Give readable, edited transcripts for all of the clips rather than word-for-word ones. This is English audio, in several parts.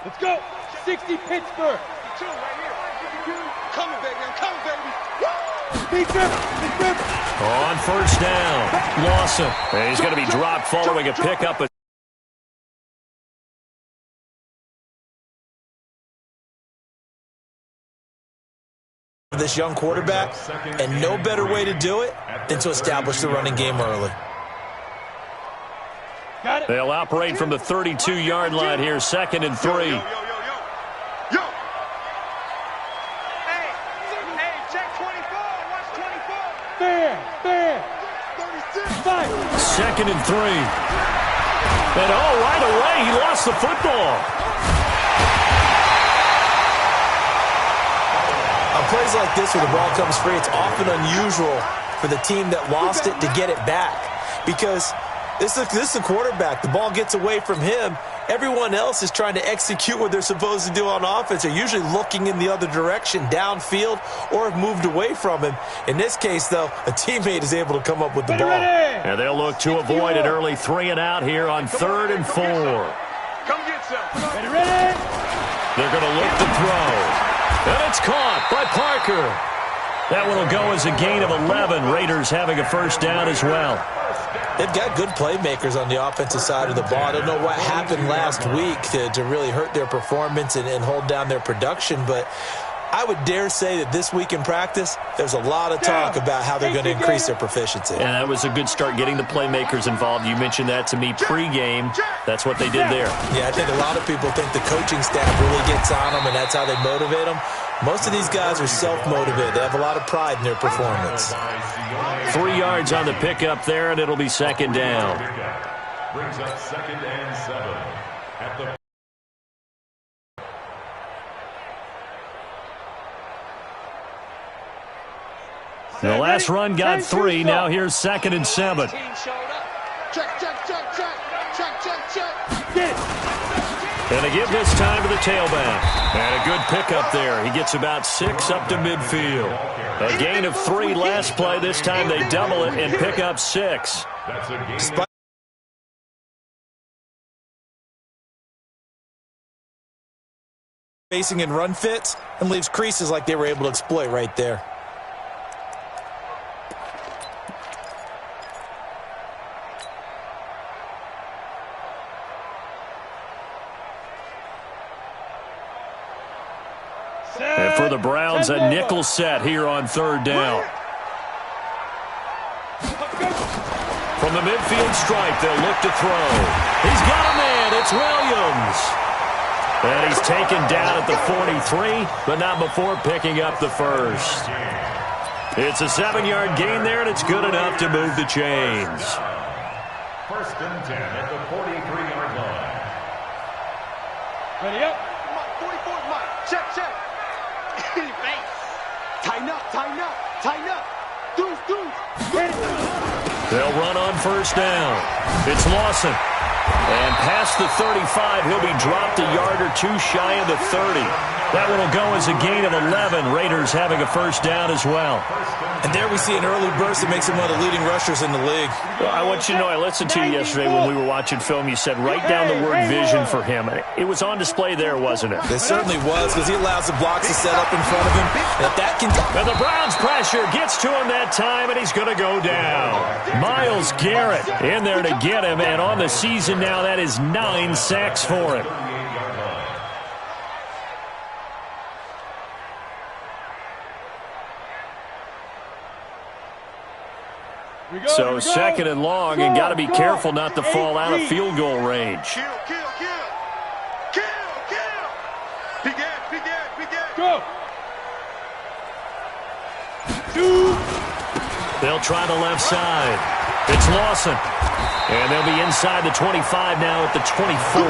Let's go. 60 Pittsburgh. Two right here. Coming, baby. I'm coming, baby. On first down, Lawson. And he's going to be dropped following a pickup. This young quarterback, and no better way to do it than to establish the running game early. They'll operate from the 32-yard line here, 2nd and 3. Second and 3. And right away, he lost the football. On plays like this where the ball comes free, it's often unusual for the team that lost it to get it back. Because this is the quarterback. The ball gets away from him. Everyone else is trying to execute what they're supposed to do on offense. They're usually looking in the other direction, downfield, or have moved away from him. In this case, though, a teammate is able to come up with the ball. And they'll look to avoid an early 3 and out here on 3rd and 4. Come get some. Ready? They're going to look to throw. And it's caught by Parker. That one will go as a gain of 11. Raiders having a first down as well. They've got good playmakers on the offensive side of the ball. I don't know what happened last week to really hurt their performance and hold down their production, but I would dare say that this week in practice, there's a lot of talk about how they're going to increase their proficiency. And that was a good start getting the playmakers involved. You mentioned that to me pregame. That's what they did there. Yeah, I think a lot of people think the coaching staff really gets on them, and that's how they motivate them. Most of these guys are self-motivated. They have a lot of pride in their performance. 3 yards on the pickup there, and it'll be 2nd down. Brings up 2nd and 7 at the The last run got 3. Now here's 2nd and 7. And a give this time to the tailback. And a good pickup there. He gets about 6 up to midfield. A gain of 3 last play. This time they double it and pick up 6. Despite facing in run fits and leaves creases like they were able to exploit right there. And for the Browns, a nickel set here on 3rd down. From the midfield stripe, they'll look to throw. He's got a man. It's Williams. And he's taken down at the 43, but not before picking up the first. It's a 7-yard gain there, and it's good enough to move the chains. 1st and 10 at the 43-yard line. Ready up. 44, Mike. Check. Tighten up. They'll run on first down. It's Lawson. And past the 35, he'll be dropped a yard or 2 shy of the 30. That one will go as a gain of 11. Raiders having a first down as well. And there we see an early burst that makes him one of the leading rushers in the league. Well, I want you to know, I listened to you yesterday when we were watching film. You said write down the word vision for him. It was on display there, wasn't it? It certainly was, because he allows the blocks to set up in front of him. And if that can... And the Browns pressure gets to him that time, and he's going to go down. Myles Garrett in there to get him, and on the season now, that is 9 sacks for him. So 2nd and long, and got to be careful not to fall out of field goal range. Kill. Begin. Go. They'll try the left side. It's Lawson. And they'll be inside the 25 now at the 24.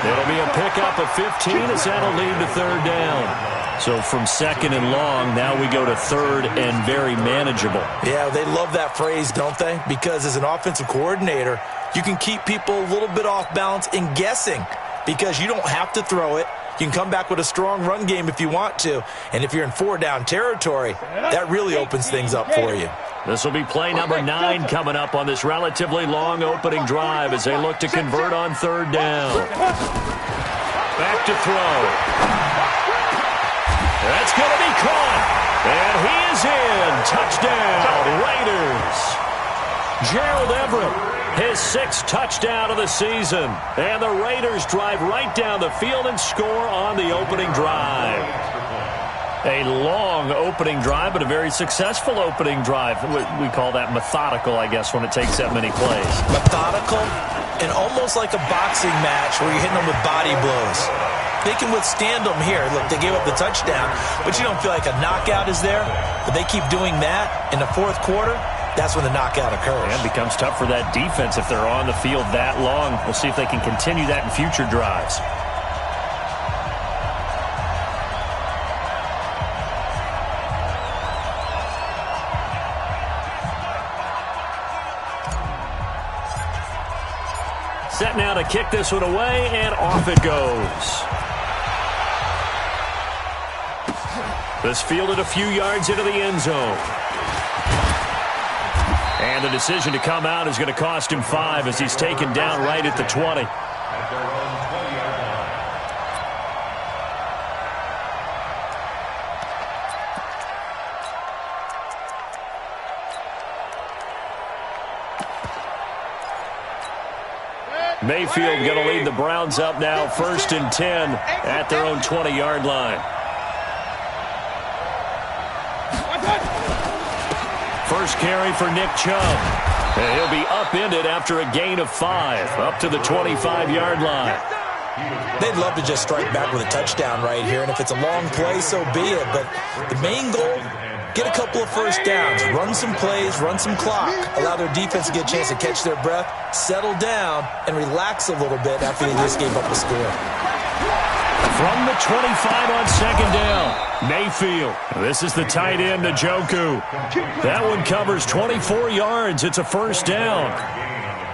It'll be a pickup of 15 as that'll lead to 3rd down. So from 2nd and long, now we go to 3rd and very manageable. Yeah, they love that phrase, don't they? Because as an offensive coordinator, you can keep people a little bit off balance and guessing because you don't have to throw it. You can come back with a strong run game if you want to. And if you're in 4-down territory, that really opens things up for you. This will be play number 9 coming up on this relatively long opening drive as they look to convert on 3rd down. Back to throw. That's going to be caught. And he is in. Touchdown, Raiders. Gerald Everett, his 6th touchdown of the season. And the Raiders drive right down the field and score on the opening drive. A long opening drive, but a very successful opening drive. We call that methodical, I guess, when it takes that many plays. Methodical and almost like a boxing match where you're hitting them with body blows. They can withstand them here. Look, they gave up the touchdown, but you don't feel like a knockout is there. But they keep doing that in the 4th quarter. That's when the knockout occurs. And it becomes tough for that defense if they're on the field that long. We'll see if they can continue that in future drives. Set now to kick this one away, and off it goes. This fielded a few yards into the end zone. And the decision to come out is going to cost him 5 as he's taken down right at the 20. Mayfield going to lead the Browns up now, 1st and 10 at their own 20-yard line. First carry for Nick Chubb. And he'll be upended after a gain of 5, up to the 25-yard line. They'd love to just strike back with a touchdown right here, and if it's a long play, so be it. But the main goal, get a couple of first downs, run some plays, run some clock, allow their defense to get a chance to catch their breath, settle down, and relax a little bit after they just gave up a score. From the 25 on 2nd down, Mayfield. This is the tight end, Njoku. That one covers 24 yards. It's a 1st down.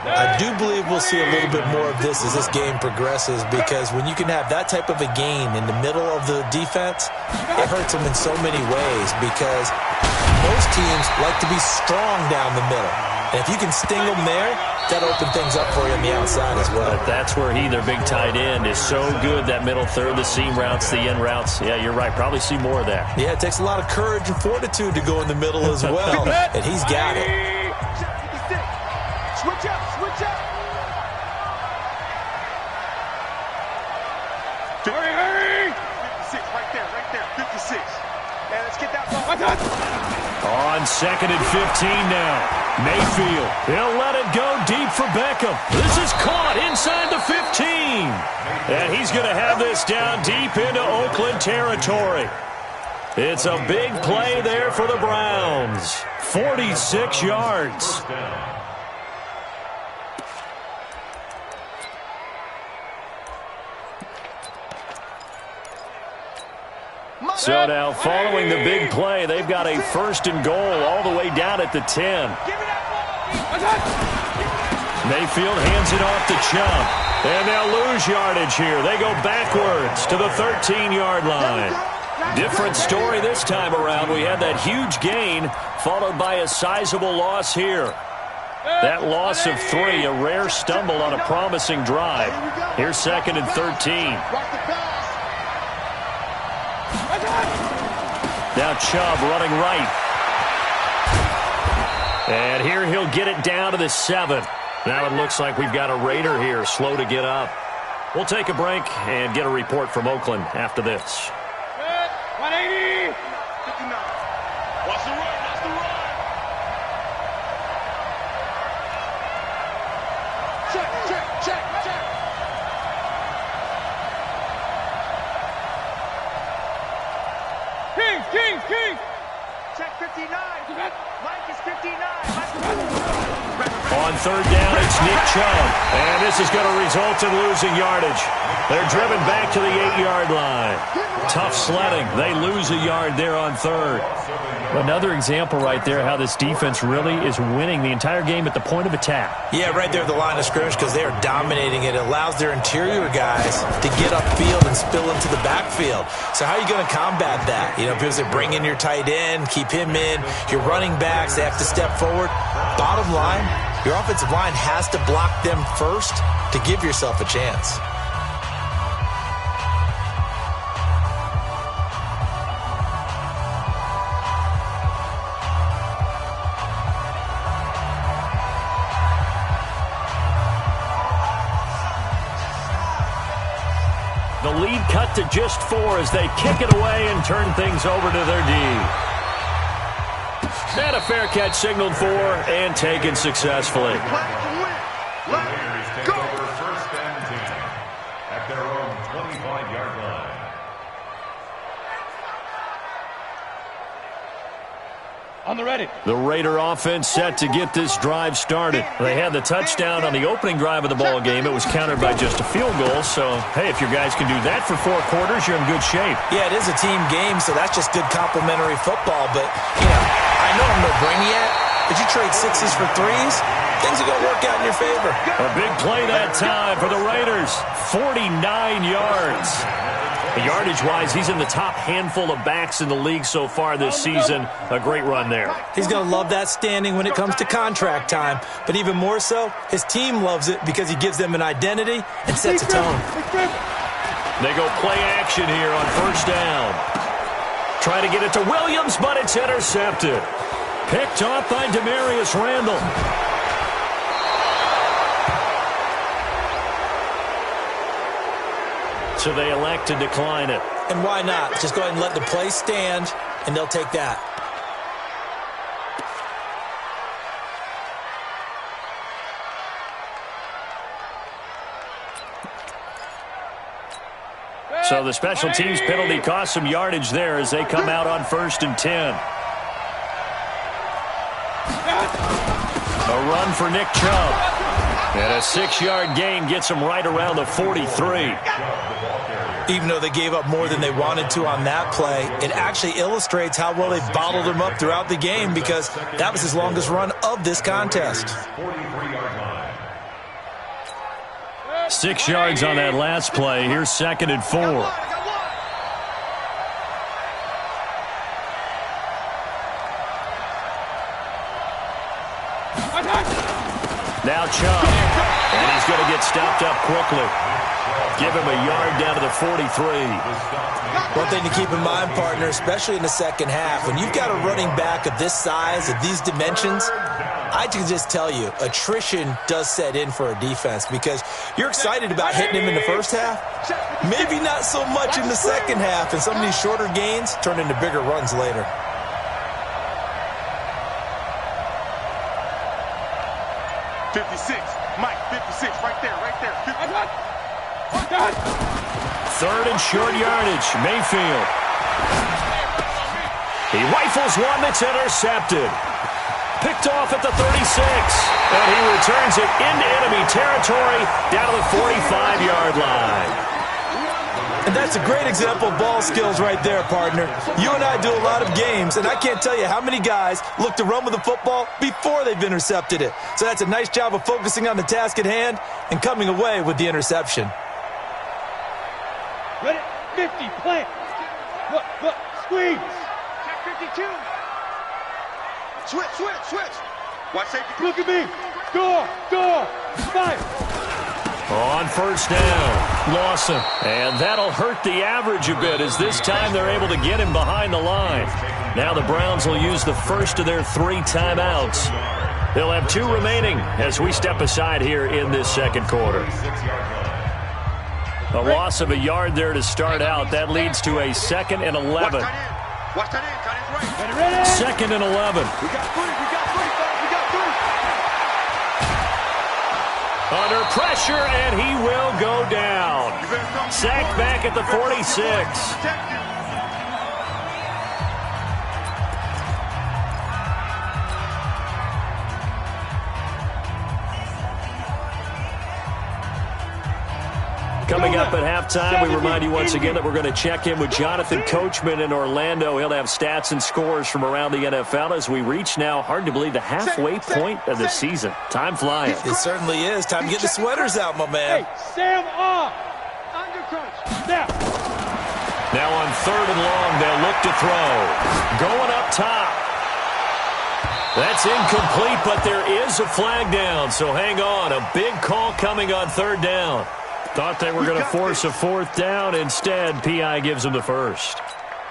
I do believe we'll see a little bit more of this as this game progresses, because when you can have that type of a gain in the middle of the defense, it hurts them in so many ways, because most teams like to be strong down the middle. And if you can sting them there, that opens things up for you on the outside as well. But that's where their big tight end, is so good, that middle third, the seam routes, the in routes. Yeah, you're right. Probably see more of that. Yeah, it takes a lot of courage and fortitude to go in the middle as well, and he's got it. Switch up, switch up. Hurry! 56, right there, 56. Man, let's get that ball. On 2nd and 15 now. Mayfield, he'll let it go deep for Beckham. This is caught inside the 15. And he's going to have this down deep into Oakland territory. It's a big play there for the Browns. 46 yards. So now, following the big play, they've got a 1st and goal all the way down at the 10. Mayfield hands it off to Chubb. And they'll lose yardage here. They go backwards to the 13-yard line. Different story this time around. We had that huge gain, followed by a sizable loss here. That loss of 3, a rare stumble on a promising drive. Here's 2nd and 13. Now Chubb running right. And here he'll get it down to the 7. Now it looks like we've got a Raider here, slow to get up. We'll take a break and get a report from Oakland after this. 180. 59. Watch the run, watch the run. Check, check, check, check. King. Check 59. Mike is 59. On 3rd down, it's Nick Chubb. And this is going to result in losing yardage. They're driven back to the 8-yard line. Tough sledding. They lose a yard there on 3rd. Another example right there how this defense really is winning the entire game at the point of attack. Yeah, right there at the line of scrimmage, because they are dominating it. It allows their interior guys to get upfield and spill into the backfield. So how are you going to combat that? You know, because they bring in your tight end, keep him in. Your running backs, they have to step forward. Bottom line, your offensive line has to block them first to give yourself a chance. lead cut to just 4 as they kick it away and turn things over to their D. And a fair catch signaled for and taken successfully. The Raiders take over 1st and 10 at their own 25-yard line. On the ready. The Raider offense set to get this drive started. They had the touchdown on the opening drive of the ball game. It was countered by just a field goal. So, hey, if your guys can do that for 4 quarters, you're in good shape. Yeah, it is a team game, so that's just good complimentary football. But, I know I'm no brainiac, but you trade 6s for 3s, things are going to work out in your favor. A big play that time for the Raiders. 49 yards. Yardage-wise, he's in the top handful of backs in the league so far this season. A great run there. He's going to love that standing when it comes to contract time. But even more so, his team loves it because he gives them an identity and sets a tone. They go play action here on 1st down. Try to get it to Williams, but it's intercepted. Picked off by Demarius Randall. So they elect to decline it. And why not? Just go ahead and let the play stand, and they'll take that. So the special teams penalty cost some yardage there as they come out on 1st and 10. A run for Nick Chubb. And a 6-yard gain gets him right around the 43. Even though they gave up more than they wanted to on that play, it actually illustrates how well they bottled him up throughout the game because that was his longest run of this contest. 6 yards on that last play. Here's 2nd and 4. Now Chubb. And he's going to get stopped up quickly. Give him a yard down to the 43. One thing to keep in mind, partner, especially in the second half, when you've got a running back of this size, of these dimensions, I can just tell you, attrition does set in for a defense because you're excited about hitting him in the first half. Maybe not so much in the second half, and some of these shorter gains turn into bigger runs later. Mike, 56, right there. 3rd and short yardage. Mayfield. He rifles one that's intercepted. Picked off at the 36. And he returns it into enemy territory down to the 45-yard line. And that's a great example of ball skills right there, partner. You and I do a lot of games, and I can't tell you how many guys look to run with the football before they've intercepted it. So that's a nice job of focusing on the task at hand and coming away with the interception. Ready? 50, plant. Look, squeeze. Check 52. Switch. Watch safety. Look at me. Door. 5. On 1st down, Lawson. And that'll hurt the average a bit as this time they're able to get him behind the line. Now the Browns will use the first of their 3 timeouts. They'll have 2 remaining as we step aside here in this second quarter. A loss of a yard there to start out. That leads to a 2nd and 11. Watch that in. Ready? 2nd and 11. We got 3. Under pressure, and he will go down. Sacked back at the 46. Coming up at halftime, we remind you once again that we're going to check in with Jonathan Coachman in Orlando. He'll have stats and scores from around the NFL as we reach now, hard to believe, the halfway point of the season. Time flying. It certainly is. Time to get the sweaters out, my man. Hey, Sam off. Under crunch. Now on 3rd and long, they'll look to throw. Going up top. That's incomplete, but there is a flag down, so hang on. A big call coming on 3rd down. Thought they were going to force a 4th down. Instead, P.I. gives them the first.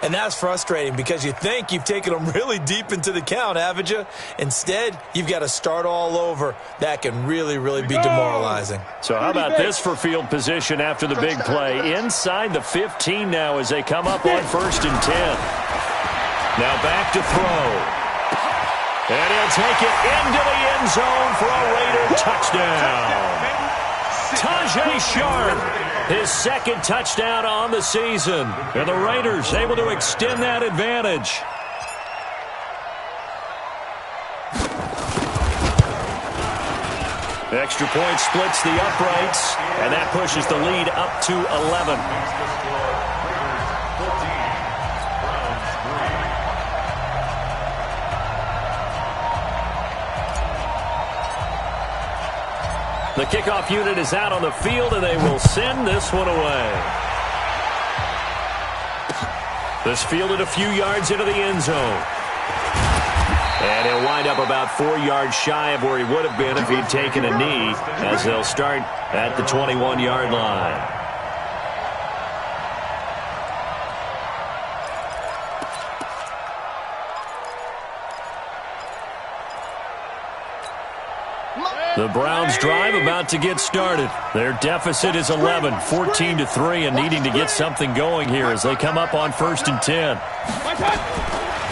And that's frustrating because you think you've taken them really deep into the count, haven't you? Instead, you've got to start all over. That can really, really be demoralizing. So how about this for field position after the big play? Inside the 15 now as they come up on 1st and 10. Now back to throw. And he'll take it into the end zone for a Raider touchdown. Tajay Sharp, his 2nd touchdown on the season. And the Raiders able to extend that advantage. Extra point splits the uprights, and that pushes the lead up to 11. The kickoff unit is out on the field, and they will send this one away. This fielded a few yards into the end zone. And he'll wind up about 4 yards shy of where he would have been if he'd taken a knee, as they'll start at the 21-yard line. The Browns drive about to get started. Their deficit is 11, 14-3, and needing to get something going here as they come up on 1st and 10.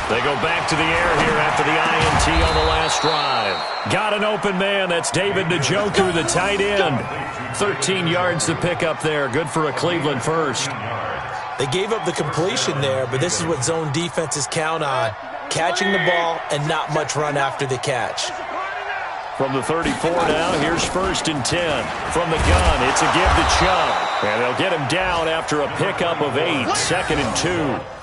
They go back to the air here after the INT on the last drive. Got an open man. That's David Njoku, the tight end. 13 yards to pick up there. Good for a Cleveland first. They gave up the completion there, but this is what zone defenses count on. Catching the ball and not much run after the catch. From the 34 now, here's 1st and 10. From the gun, it's a give to Chubb. And they'll get him down after a pickup of 8, 2nd and 2.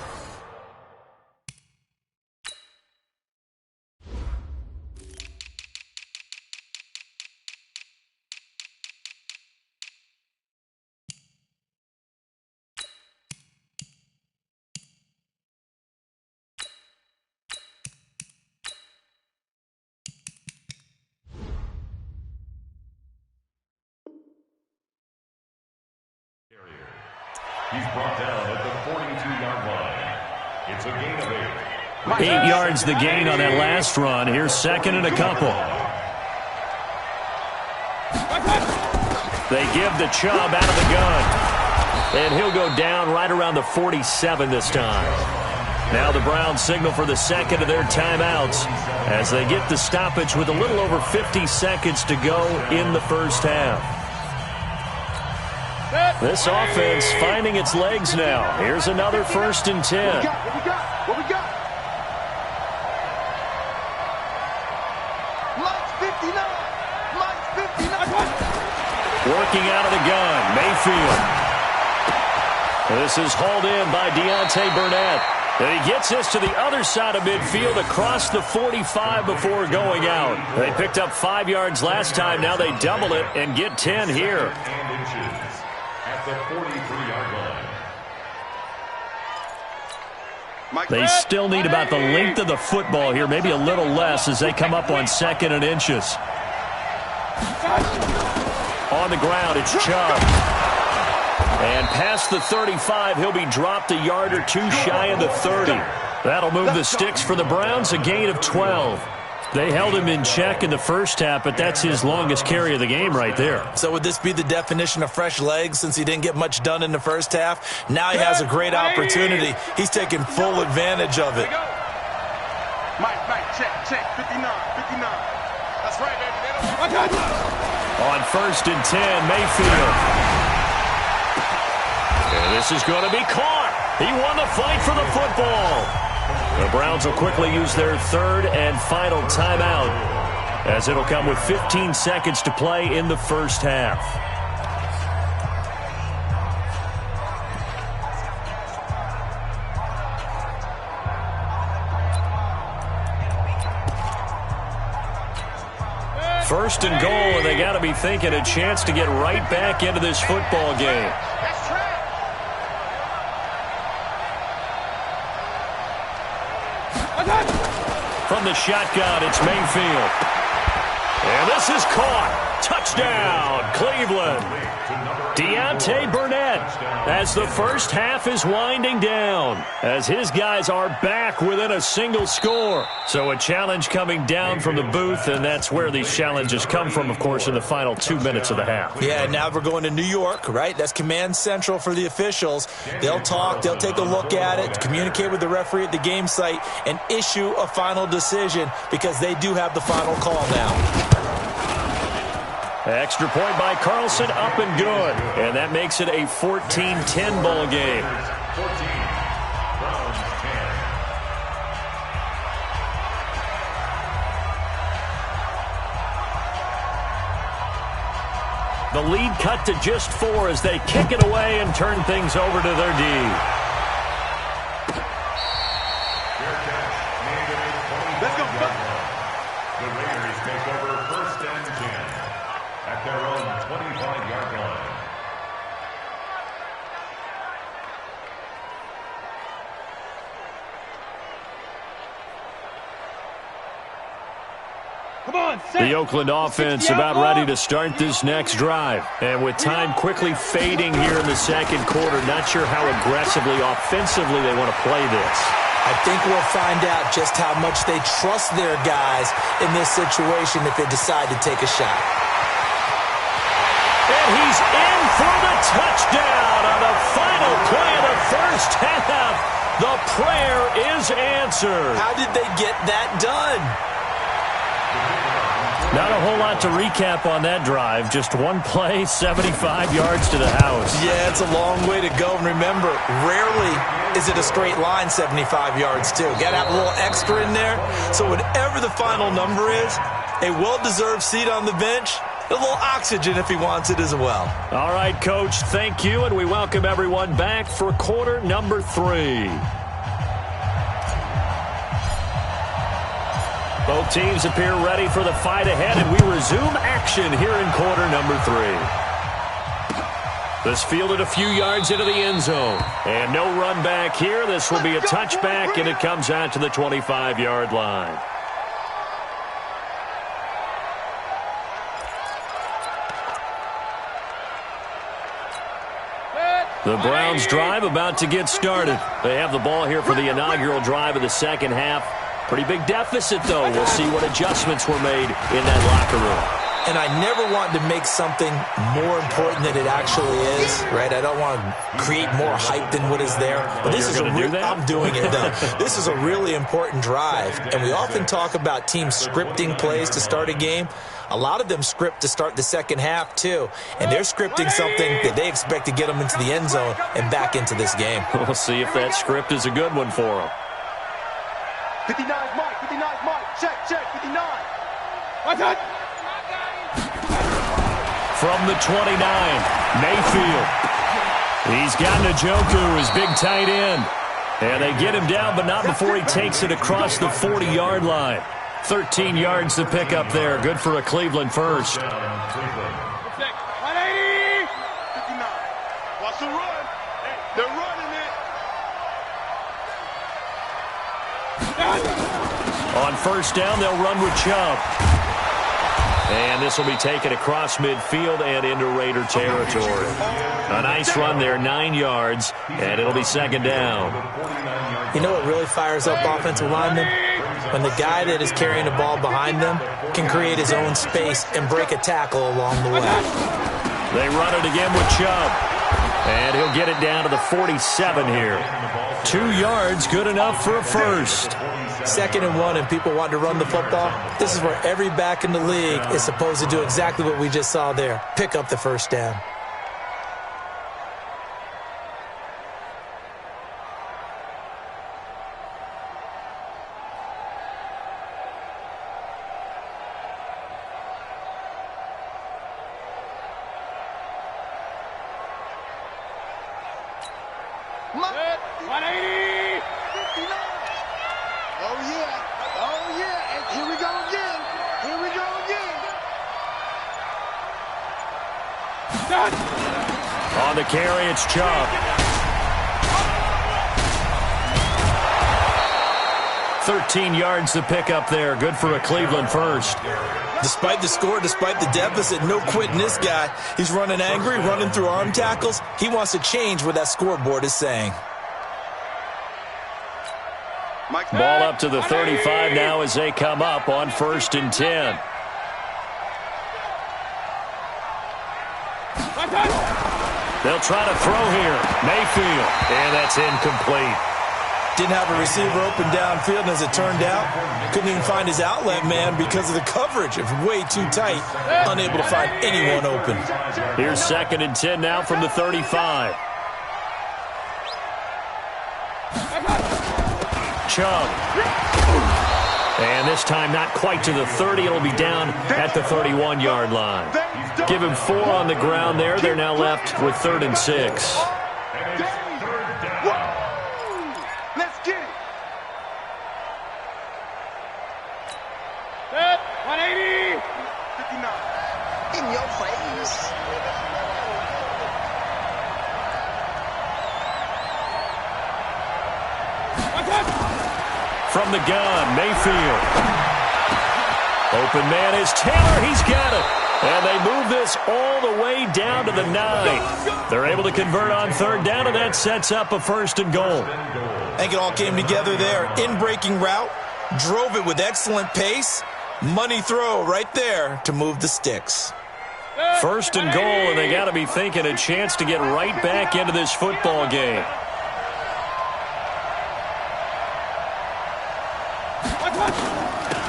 He's brought down at the 42-yard line. It's a gain of 8. 8 yards the gain on that last run. Here's 2nd and a couple. They give the Chubb out of the gun. And he'll go down right around the 47 this time. Now the Browns signal for the 2nd of their timeouts as they get the stoppage with a little over 50 seconds to go in the first half. This offense finding its legs now. Here's another 1st and 10. What we got? Mike's 59. Working out of the gun, Mayfield. This is hauled in by Deontay Burnett. And he gets this to the other side of midfield across the 45 before going out. They picked up 5 yards last time. Now they double it and get 10 here. At the 43-yard line. They still need about the length of the football here, maybe a little less as they come up on 2nd and inches. On the ground, it's Chubb. And past the 35, he'll be dropped a yard or two shy of the 30. That'll move the sticks for the Browns, a gain of 12. They held him in check in the first half, but that's his longest carry of the game right there. So would this be the definition of fresh legs since he didn't get much done in the first half? Now he has a great opportunity. He's taking full advantage of it. Mike, check, 59. That's right, baby. On 1st and 10, Mayfield. And this is going to be caught. He won the fight for the football. The Browns will quickly use their 3rd and final timeout as it'll come with 15 seconds to play in the first half. First and goal, and they got to be thinking a chance to get right back into this football game. From the shotgun, it's Mayfield. And this is caught. Touchdown, Cleveland. Deontay Burnett as the first half is winding down, as his guys are back within a single score. So a challenge coming down from the booth, and that's where these challenges come from, of course, in the final 2 minutes of the half. Yeah, now we're going to New York, right? That's command central for the officials. They'll talk, they'll take a look at it, communicate with the referee at the game site, and issue a final decision because they do have the final call now. Extra point by Carlson, up and good. And that makes it a 14-10 ball game. 14, Browns 10. The lead cut to just 4 as they kick it away and turn things over to their D. Let's go. The Raiders take over 1st and 10 at their own 25-yard line. Come on, set. The Oakland offense about ready to start this next drive. And with time quickly fading here in the second quarter, not sure how aggressively, offensively they want to play this. I think we'll find out just how much they trust their guys in this situation if they decide to take a shot. And he's in for the touchdown on the final play of the first half. The prayer is answered. How did they get that done? Not a whole lot to recap on that drive. Just one play, 75 yards to the house. Yeah, it's a long way to go. And remember, rarely is it a straight line 75 yards, too. Got to have a little extra in there. So whatever the final number is, a well-deserved seat on the bench, a little oxygen if he wants it as well. All right, Coach, thank you, and we welcome everyone back for quarter number 3. Both teams appear ready for the fight ahead, and we resume action here in quarter number 3. This fielded a few yards into the end zone. And no run back here. This will be a touchback, and it comes out to the 25-yard line. The Browns drive about to get started. They have the ball here for the inaugural drive of the second half. Pretty big deficit, though. We'll see what adjustments were made in that locker room. And I never want to make something more important than it actually is, right? I don't want to create more hype than what is there. But this is I'm doing it, though. This is a really important drive. And we often talk about teams scripting plays to start a game. A lot of them script to start the second half, too. And they're scripting something that they expect to get them into the end zone and back into this game. We'll see if that script is a good one for them. 59 Mike, 59 Mike, check, 59. What's that? From the 29, Mayfield. He's got Njoku, his big tight end. And they get him down, but not before he takes it across the 40-yard line. 13 yards to pick up there. Good for a Cleveland first. 180. 59. Watch the run. They're running it. On first down, they'll run with Chubb. And this will be taken across midfield and into Raider territory. A nice run there, 9 yards, and it'll be second down. You know what really fires up offensive linemen? When the guy that is carrying the ball behind them can create his own space and break a tackle along the way. They run it again with Chubb. And he'll get it down to the 47 here. 2 yards, good enough for a first. 2nd and 1, and people want to run the football. This is where every back in the league is supposed to do exactly what we just saw there. Pick up the first down. On the carry, it's Chubb. 13 yards to pick up there. Good for a Cleveland first. Despite the score, despite the deficit, no quitting this guy. He's running angry, running through arm tackles. He wants to change what that scoreboard is saying. Ball up to the 35 now as they come up on 1st and 10. They'll try to throw here. Mayfield. And that's incomplete. Didn't have a receiver open downfield, and as it turned out, couldn't even find his outlet man because of the coverage. It was way too tight, unable to find anyone open. Here's 2nd and 10 now from the 35. Chubb. And this time not quite to the 30. It'll be down at the 31-yard line. Give him 4 on the ground there. They're now left with 3rd and 6. Let's get it. 180. 59. In your face. From the gun, Mayfield. Open man is Taylor. He's got it. And they move this all the way down to the 9. They're able to convert on 3rd down, and that sets up a 1st and goal. I think it all came together there. In-breaking route, drove it with excellent pace. Money throw right there to move the sticks. 1st and goal, and they got to be thinking a chance to get right back into this football game.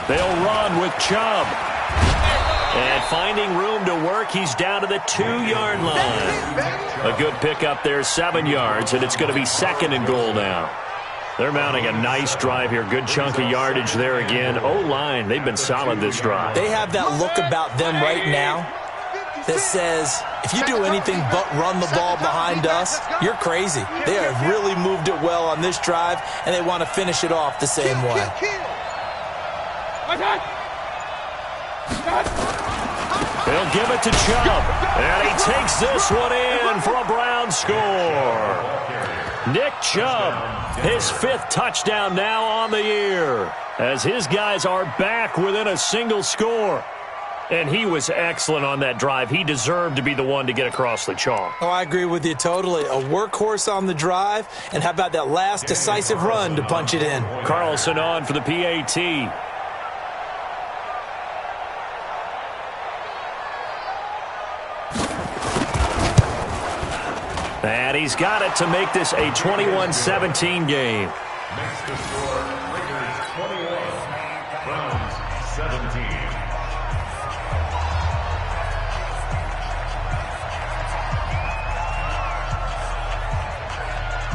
They'll run with Chubb. And finding room to work, he's down to the 2-yard line. A good pickup there, 7 yards, and it's going to be 2nd and goal now. They're mounting a nice drive here. Good chunk of yardage there again. O-line, they've been solid this drive. They have that look about them right now that says, if you do anything but run the ball behind us, you're crazy. They have really moved it well on this drive, and they want to finish it off the same way. They'll give it to Chubb. And he takes this one in for a Brown score. Nick Chubb, his 5th touchdown now on the year, as his guys are back within a single score. And he was excellent on that drive. He deserved to be the one to get across the chalk. Oh, I agree with you totally. A workhorse on the drive, and how about that last decisive run to punch it in? Carlson on for the PAT. And he's got it to make this a 21-17 game. Makes the score Raiders 21, Browns 17.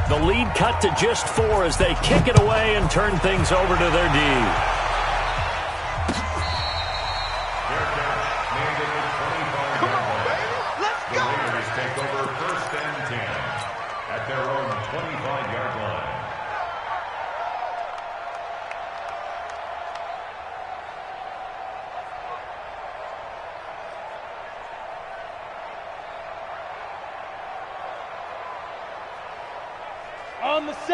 The lead cut to just 4 as they kick it away and turn things over to their D.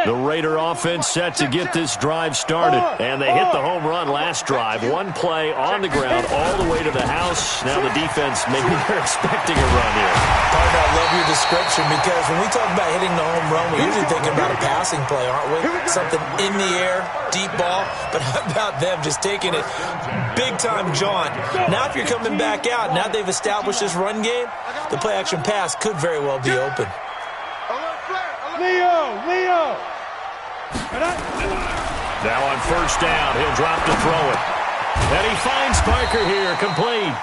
The Raider offense set to get this drive started, and they hit the home run last drive. One play on the ground all the way to the house. Now the defense, maybe they're expecting a run here. Partner, I love your description, because when we talk about hitting the home run, we're usually thinking about a passing play, aren't we? Something in the air, deep ball. But how about them just taking it big-time jaunt? Now if you're coming back out, now they've established this run game, the play-action pass could very well be open. Leo! Now on 1st down, he'll drop to throw it. And he finds Parker here, complete.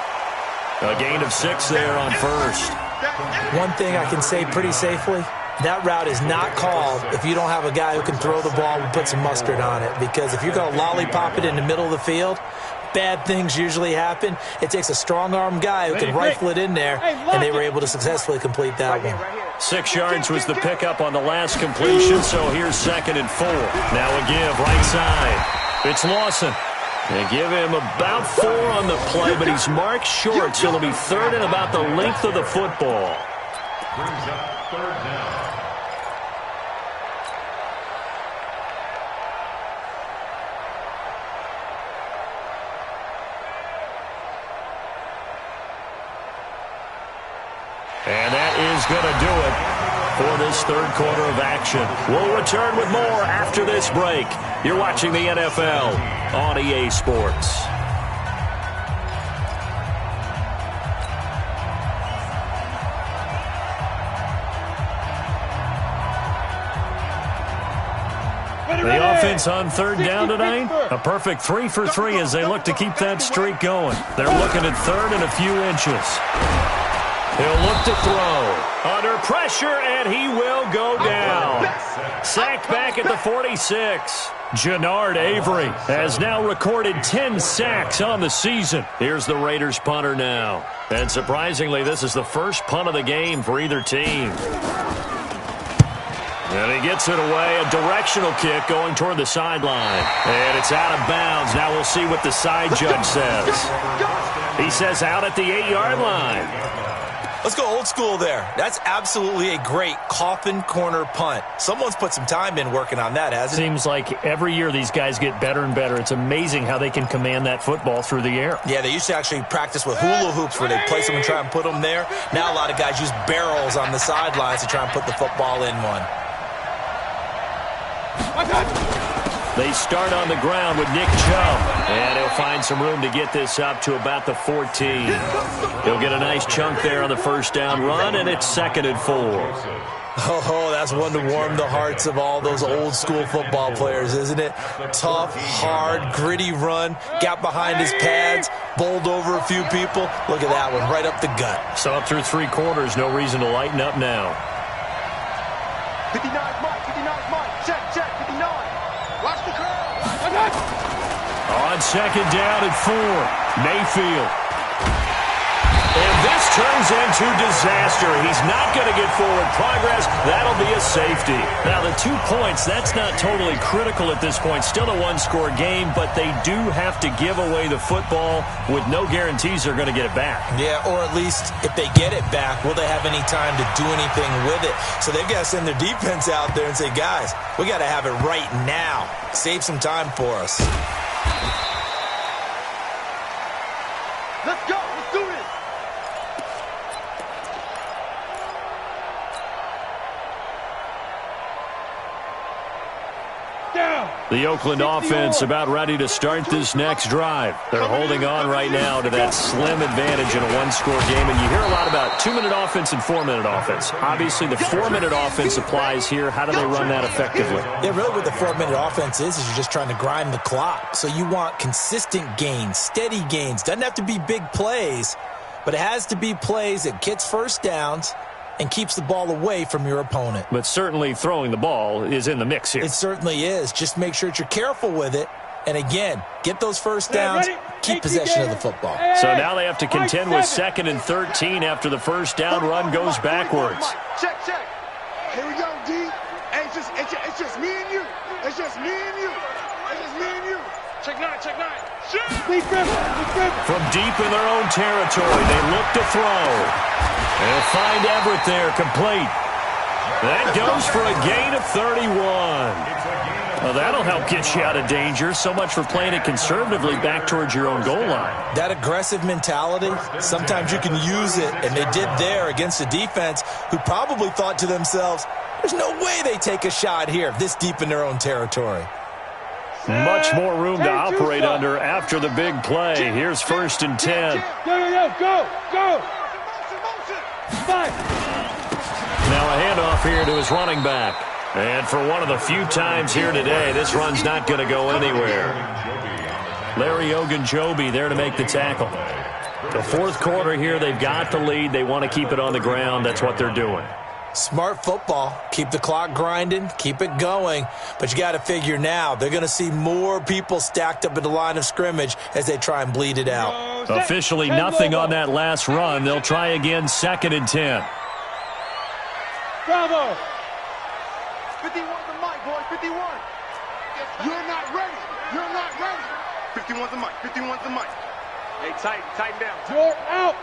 A gain of 6 there on 1st. One thing I can say pretty safely, that route is not called if you don't have a guy who can throw the ball and put some mustard on it. Because if you're going to lollipop it in the middle of the field, bad things usually happen. It takes a strong-arm guy who can rifle it in there, and they were able to successfully complete that one. 6 yards was the pickup on the last completion, so here's 2nd and 4. Now a give, right side. It's Lawson. They give him about 4 on the play, but he's marked short, so it'll be 3rd and about the length of the football. Brings up 3rd down. And that is going to do it for this third quarter of action. We'll return with more after this break. You're watching the NFL on EA Sports. The offense on third down tonight, a perfect 3 for 3 as they look to keep that streak going. They're looking at third and a few inches. He'll look to throw. Under pressure, and he will go down. Sacked back at the 46. Jannard Avery has now recorded 10 sacks on the season. Here's the Raiders punter now. And surprisingly, this is the first punt of the game for either team. And he gets it away, a directional kick going toward the sideline. And it's out of bounds. Now we'll see what the side judge says. He says out at the 8-yard line. Let's go old school there. That's absolutely a great coffin corner punt. Someone's put some time in working on that, hasn't it? Seems like every year these guys get better and better. It's amazing how they can command that football through the air. Yeah, they used to actually practice with hula hoops where they place them and try and put them there. Now a lot of guys use barrels on the sidelines to try and put the football in one. They start on the ground with Nick Chubb, and he'll find some room to get this up to about the 14. He'll get a nice chunk there on the first down run, and it's 2nd and 4. Oh, that's one to warm the hearts of all those old school football players, isn't it? Tough, hard, gritty run, got behind his pads, bowled over a few people. Look at that one, right up the gut. So up through 3 quarters, no reason to lighten up now. 59 Mike, 59 Mike, check, 59. Watch the curl. On 2nd down and 4, Mayfield. And this turns into disaster. He's not going to get forward progress. That'll be a safety. Now, the 2 points, that's not totally critical at this point. Still a one-score game, but they do have to give away the football with no guarantees they're going to get it back. Yeah, or at least if they get it back, will they have any time to do anything with it? So they've got to send their defense out there and say, guys, we got to have it right now. Save some time for us. Let's go. Let's do this. The Oakland offense about ready to start this next drive. They're holding on right now to that slim advantage in a one-score game. And you hear a lot about 2-minute offense and 4-minute offense. Obviously, the 4-minute offense applies here. How do they run that effectively? Yeah, really what the 4-minute offense is you're just trying to grind the clock. So you want consistent gains, steady gains. Doesn't have to be big plays, but it has to be plays that gets first downs and keeps the ball away from your opponent. But certainly throwing the ball is in the mix here. It certainly is. Just make sure that you're careful with it. And again, get those first downs, keep possession of the football. So now they have to contend with 2nd and 13 after the first down run goes backwards. Check. Here we go, D. Hey, it's just me and you. It's just me and you. It's just me and you. Check 9. From deep in their own territory, they look to throw. They'll find Everett there, complete. That goes for a gain of 31. Well, that'll help get you out of danger. So much for playing it conservatively back towards your own goal line. That aggressive mentality, sometimes you can use it, and they did there against a defense who probably thought to themselves, there's no way they take a shot here this deep in their own territory. Much more room to operate under after the big play. Here's 1st and 10. Go. 5. Now a handoff here to his running back. And for one of the few times here today, this run's not going to go anywhere. Larry Ogunjobi there to make the tackle. The 4th quarter here, they've got the lead. They want to keep it on the ground. That's what they're doing. Smart football. Keep the clock grinding. Keep it going. But you got to figure now, they're going to see more people stacked up at the line of scrimmage as they try and bleed it out. Officially nothing on that last run. They'll try again 2nd and 10. Bravo. 51's the mic, boy. 51. You're not ready. 51's the mic. Hey, tighten down. You're out.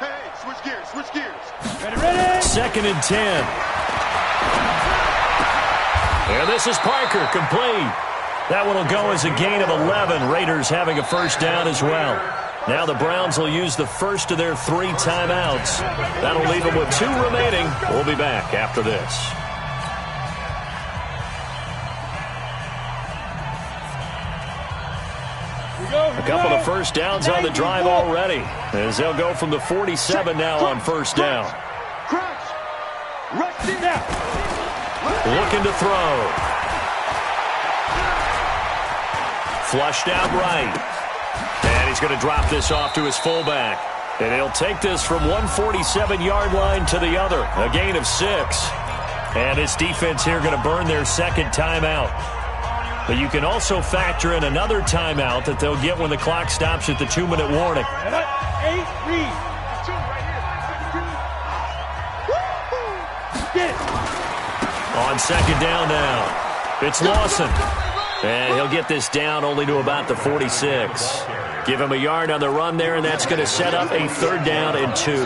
Hey, switch gears. Ready. 2nd and 10. And this is Parker, complete. That one will go as a gain of 11. Raiders having a first down as well. Now the Browns will use the first of their 3 timeouts. That'll leave them with 2 remaining. We'll be back after this. A couple of first downs on the drive already, as they'll go from the 47 now on first down. Looking to throw. Flushed out right. And he's going to drop this off to his fullback. And he'll take this from 147-yard line to the other. A gain of 6. And his defense here going to burn their second timeout. But you can also factor in another timeout that they'll get when the clock stops at the 2-minute warning. On second down now, it's Lawson. And he'll get this down only to about the 46. Give him a yard on the run there, and that's going to set up a 3rd down and 2.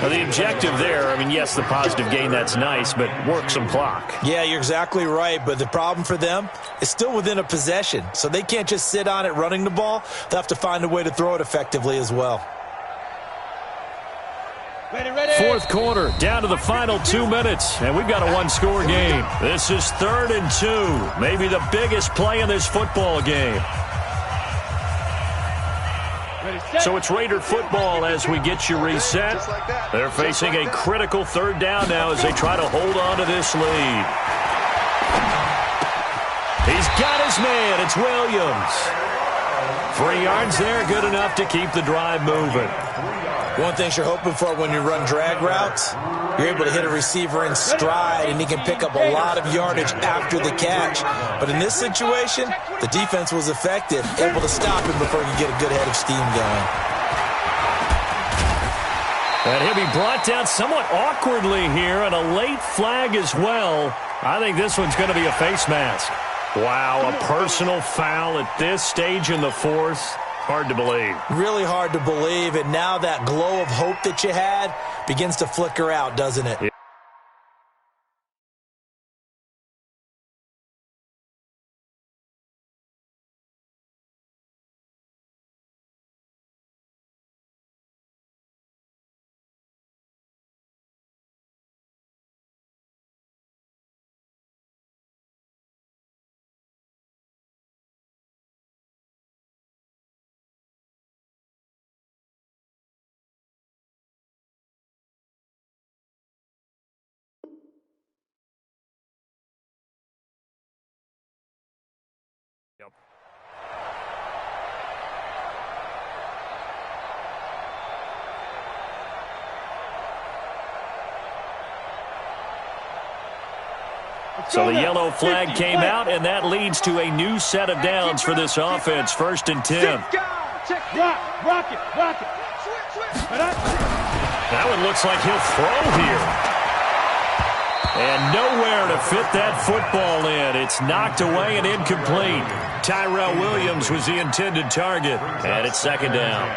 Now, the objective there, I mean, yes, the positive gain, that's nice, but work some clock. Yeah, you're exactly right, but the problem for them is still within a possession, so they can't just sit on it running the ball. They'll have to find a way to throw it effectively as well. Ready. 4th quarter, down to the final 2 minutes, and we've got a 1-score game. This is 3rd and 2, maybe the biggest play in this football game. So it's Raider football as we get you reset. They're facing a critical 3rd down now as they try to hold on to this lead. He's got his man. It's Williams. 3 yards there, good enough to keep the drive moving. One thing you're hoping for when you run drag routes, you're able to hit a receiver in stride, and he can pick up a lot of yardage after the catch. But in this situation, the defense was effective, able to stop him before he could get a good head of steam going. And he'll be brought down somewhat awkwardly here, and a late flag as well. I think this one's going to be a face mask. Wow, a personal foul at this stage in the 4th. Hard to believe. Really hard to believe, and now that glow of hope that you had begins to flicker out, doesn't it? So the yellow flag came out, and that leads to a new set of downs for this offense. 1st and 10. Rock it. That one looks like he'll throw here. And nowhere to fit that football in. It's knocked away and incomplete. Tyrell Williams was the intended target, and it's 2nd down.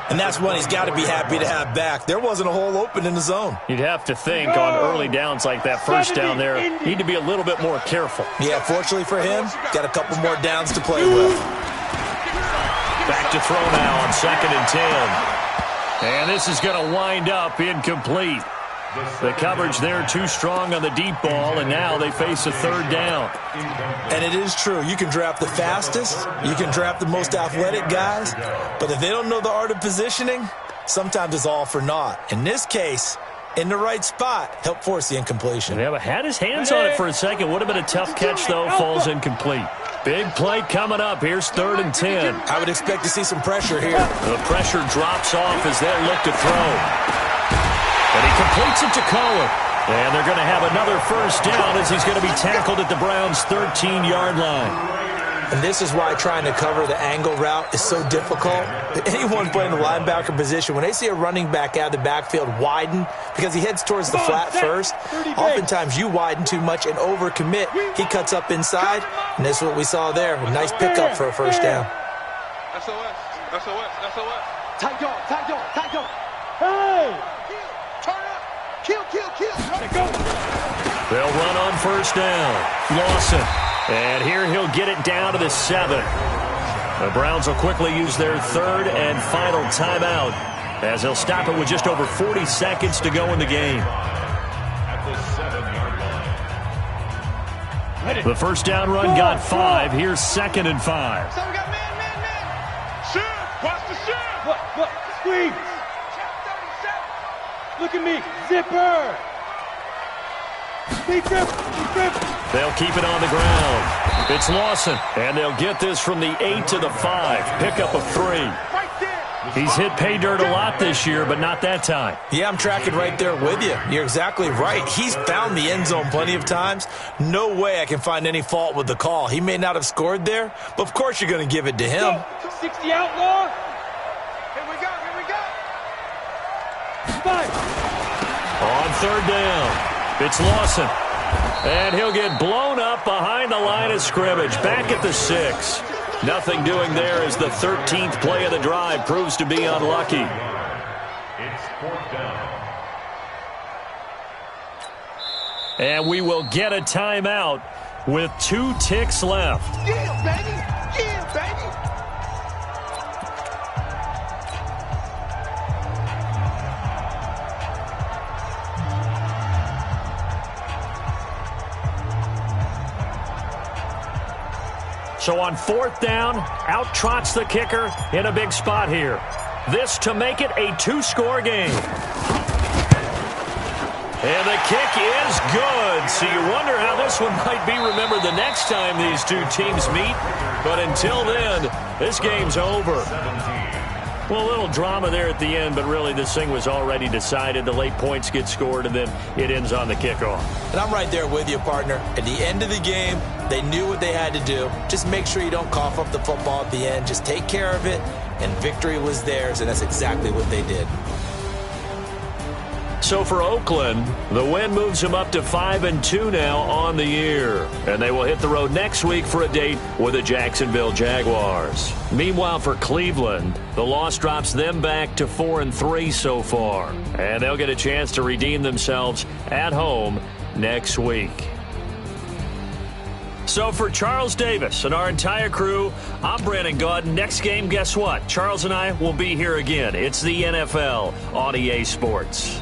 And that's one he's got to be happy to have back. There wasn't a hole open in the zone. You'd have to think on early downs like that 1st down there, need to be a little bit more careful. Yeah, fortunately for him, got a couple more downs to play with. Back to throw now on 2nd and 10. And this is going to wind up incomplete. The coverage there too strong on the deep ball, and now they face a 3rd down. And it is true. You can draft the fastest, you can draft the most athletic guys, but if they don't know the art of positioning, sometimes it's all for naught. In this case, in the right spot, help force the incompletion. Yeah, but had his hands on it for a second. Would have been a tough catch, though. Falls incomplete. Big play coming up. Here's 3rd and 10. I would expect to see some pressure here. The pressure drops off as they look to throw. And he completes it to Cohen. And they're going to have another 1st down as he's going to be tackled at the Browns' 13-yard line. And this is why trying to cover the angle route is so difficult. Anyone playing the linebacker position, when they see a running back out of the backfield widen because he heads towards the flat first, oftentimes you widen too much and overcommit. He cuts up inside, and this is what we saw there. A nice pickup for a 1st down. SOS. Tight dog. Hey! Kill. They'll run on 1st down. Lawson. And here he'll get it down to the 7. The Browns will quickly use their third and final timeout as they'll stop it with just over 40 seconds to go in the game. At the 7-yard line. The first down run got 5. Here's 2nd and 5. So we got man. Shift. Watch the shift. Look, squeeze. Look at me. Zipper. Deep grip. They'll keep it on the ground. It's Lawson, and they'll get this from the 8 to the 5. Pickup of 3. Right there. He's hit pay dirt a lot this year, but not that time. Yeah, I'm tracking right there with you. You're exactly right. He's found the end zone plenty of times. No way I can find any fault with the call. He may not have scored there, but of course you're going to give it to him. 60 outlaw. Here we go. 5. On 3rd down, it's Lawson. And he'll get blown up behind the line of scrimmage. Back at the 6. Nothing doing there as the 13th play of the drive proves to be unlucky. It's 4th down. And we will get a timeout with 2 ticks left. Yeah, baby. So on 4th down, out trots the kicker in a big spot here. This to make it a 2-score game. And the kick is good. So you wonder how this one might be remembered the next time these two teams meet. But until then, this game's over. Well, a little drama there at the end, but really this thing was already decided. The late points get scored, and then it ends on the kickoff. And I'm right there with you, partner. At the end of the game, they knew what they had to do. Just make sure you don't cough up the football at the end. Just take care of it, and victory was theirs, and that's exactly what they did. So for Oakland, the win moves them up to 5-2 now on the year. And they will hit the road next week for a date with the Jacksonville Jaguars. Meanwhile, for Cleveland, the loss drops them back to 4-3 so far. And they'll get a chance to redeem themselves at home next week. So for Charles Davis and our entire crew, I'm Brandon Gaudin. Next game, guess what? Charles and I will be here again. It's the NFL on EA Sports.